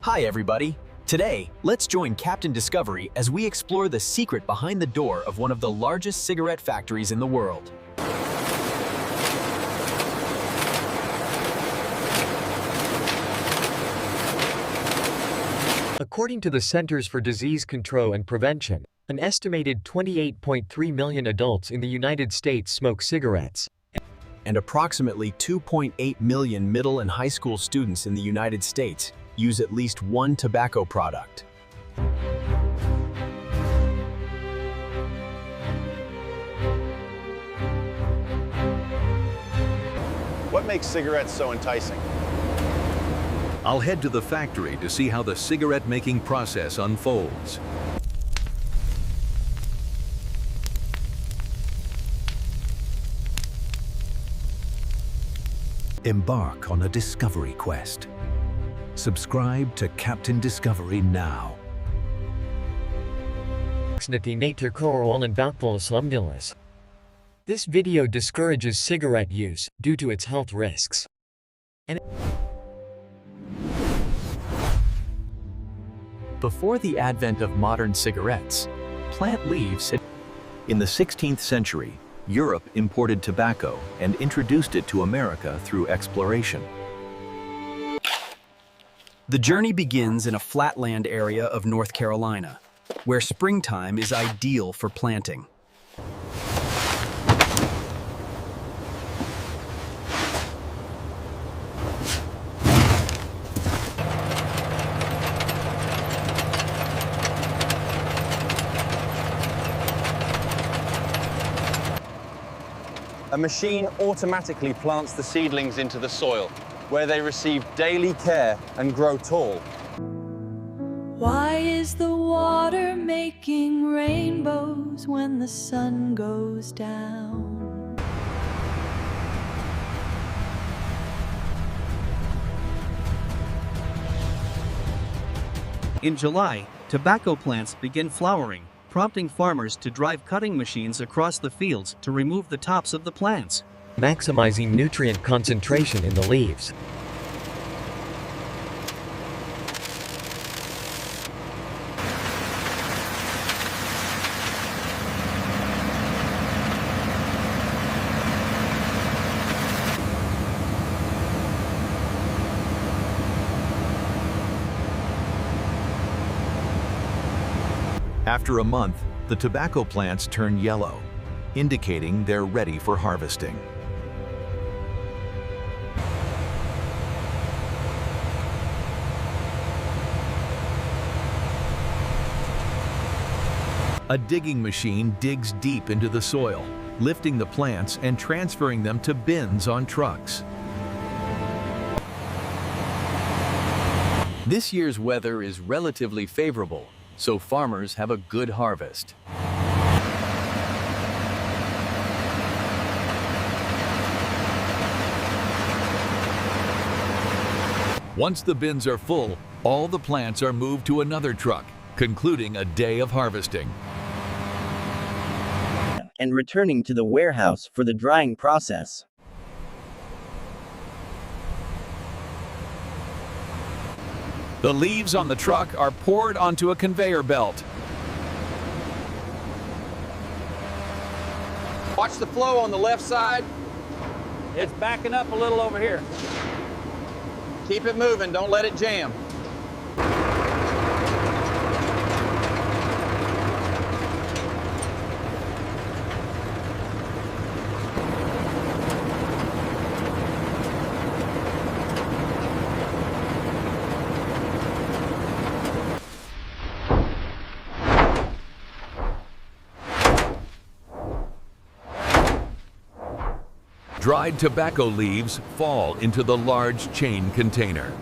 Hi everybody! Today, let's join Captain Discovery as we explore the secret behind the door of one of the largest cigarette factories in the world. According to the Centers for Disease Control and Prevention, an estimated 28.3 million adults in the United States smoke cigarettes. And approximately 2.8 million middle and high school students in the United States use at least one tobacco product. What makes cigarettes so enticing? I'll head to the factory to see how the cigarette-making process unfolds. Embark on a discovery quest. Subscribe to Captain Discovery now. This video discourages cigarette use due to its health risks. Before the advent of modern cigarettes, plant leaves had... In the 16th century, Europe imported tobacco and introduced it to America through exploration. The journey begins in a flatland area of North Carolina, where springtime is ideal for planting. A machine automatically plants the seedlings into the soil, where they receive daily care and grow tall. Why is the water making rainbows when the sun goes down? In July, tobacco plants begin flowering, prompting farmers to drive cutting machines across the fields to remove the tops of the plants, maximizing nutrient concentration in the leaves. After a month, the tobacco plants turn yellow, indicating they're ready for harvesting. A digging machine digs deep into the soil, lifting the plants and transferring them to bins on trucks. This year's weather is relatively favorable, so farmers have a good harvest. Once the bins are full, all the plants are moved to another truck, concluding a day of harvesting. And returning to the warehouse for the drying process. The leaves on the truck are poured onto a conveyor belt. Watch the flow on the left side. It's backing up a little over here. Keep it moving, don't let it jam. Dried tobacco leaves fall into the large chain container.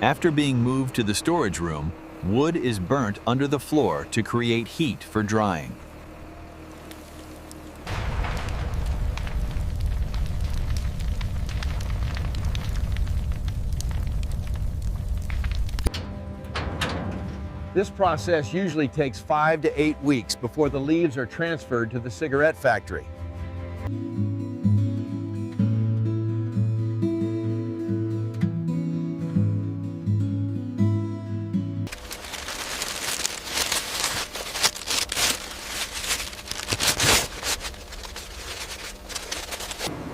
After being moved to the storage room, wood is burnt under the floor to create heat for drying. This process usually takes 5 to 8 weeks before the leaves are transferred to the cigarette factory.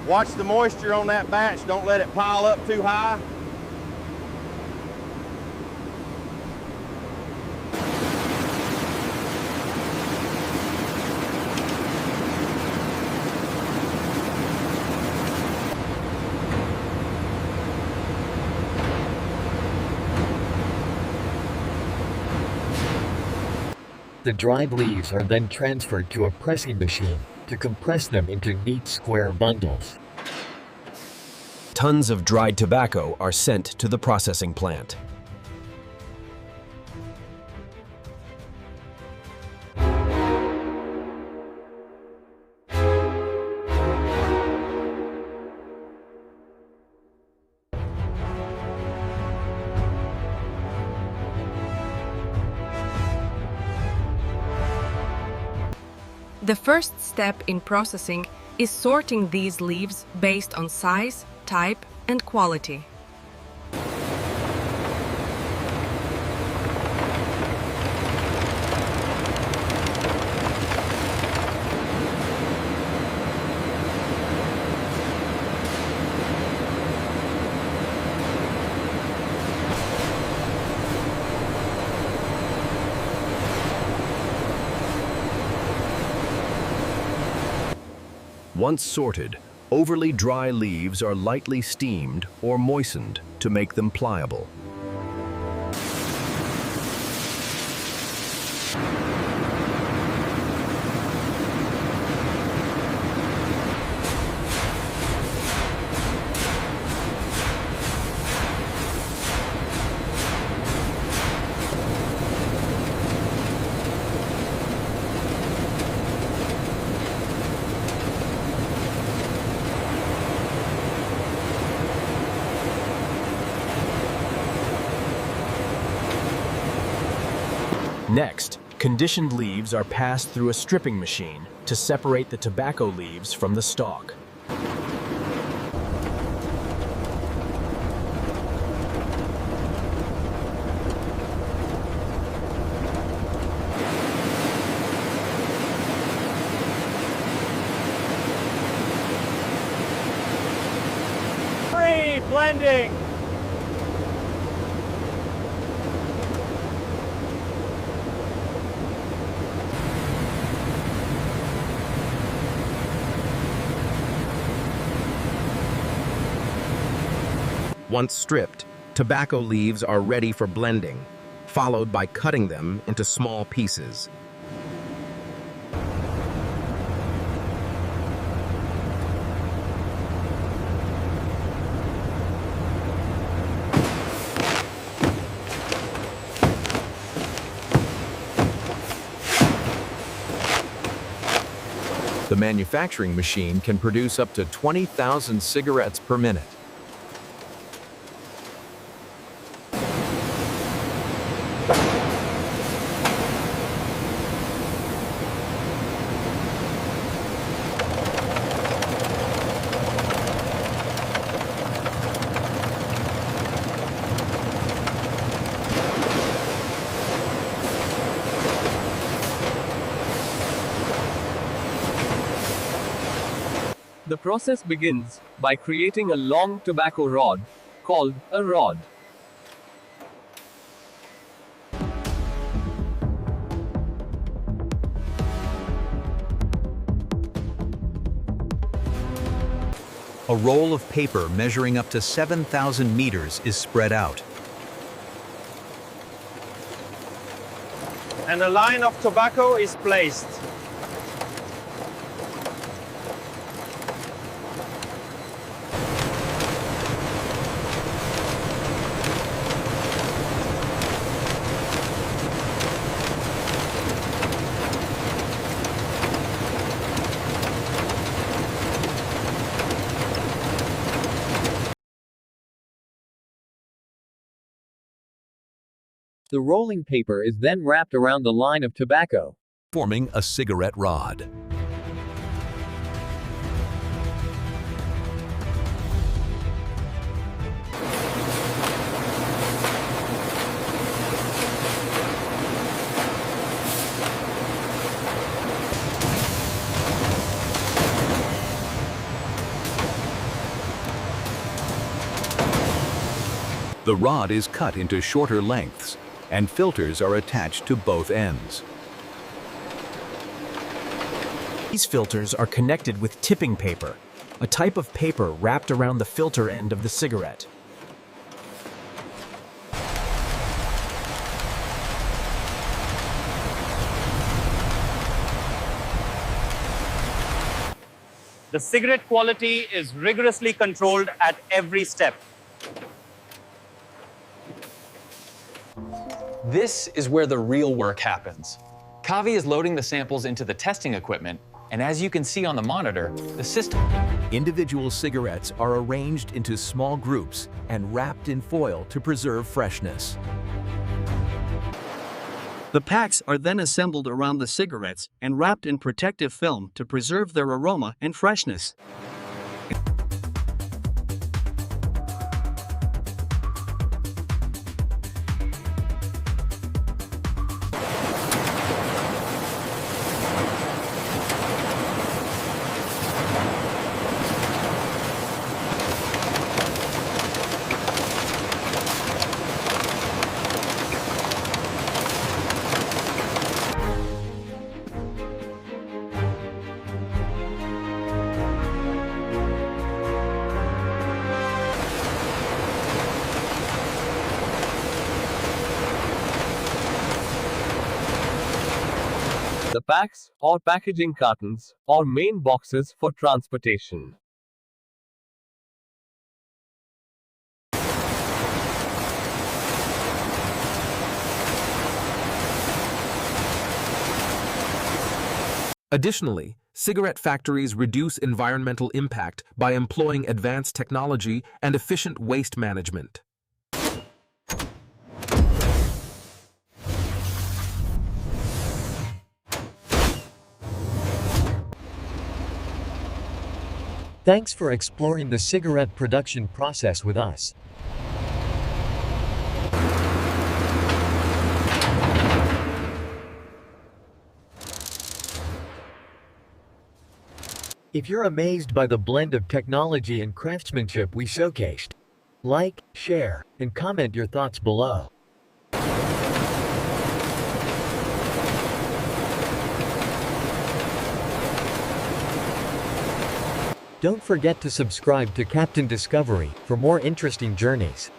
Watch the moisture on that batch. Don't let it pile up too high. The dried leaves are then transferred to a pressing machine to compress them into neat square bundles. Tons of dried tobacco are sent to the processing plant. The first step in processing is sorting these leaves based on size, type, and quality. Once sorted, overly dry leaves are lightly steamed or moistened to make them pliable. Next, conditioned leaves are passed through a stripping machine to separate the tobacco leaves from the stalk. Blending. Once stripped, tobacco leaves are ready for blending, followed by cutting them into small pieces. The manufacturing machine can produce up to 20,000 cigarettes per minute. The process begins by creating a long tobacco rod, called a rod. A roll of paper measuring up to 7,000 meters is spread out. And a line of tobacco is placed. The rolling paper is then wrapped around the line of tobacco, forming a cigarette rod. The rod is cut into shorter lengths, and filters are attached to both ends. These filters are connected with tipping paper, a type of paper wrapped around the filter end of the cigarette. The cigarette quality is rigorously controlled at every step. This is where the real work happens. Kavi is loading the samples into the testing equipment, and as you can see on the monitor, the system... Individual cigarettes are arranged into small groups and wrapped in foil to preserve freshness. The packs are then assembled around the cigarettes and wrapped in protective film to preserve their aroma and freshness. The packs or packaging cartons or main boxes for transportation. Additionally, cigarette factories reduce environmental impact by employing advanced technology and efficient waste management. Thanks for exploring the cigarette production process with us. If you're amazed by the blend of technology and craftsmanship we showcased, like, share, and comment your thoughts below. Don't forget to subscribe to Captain Discovery for more interesting journeys.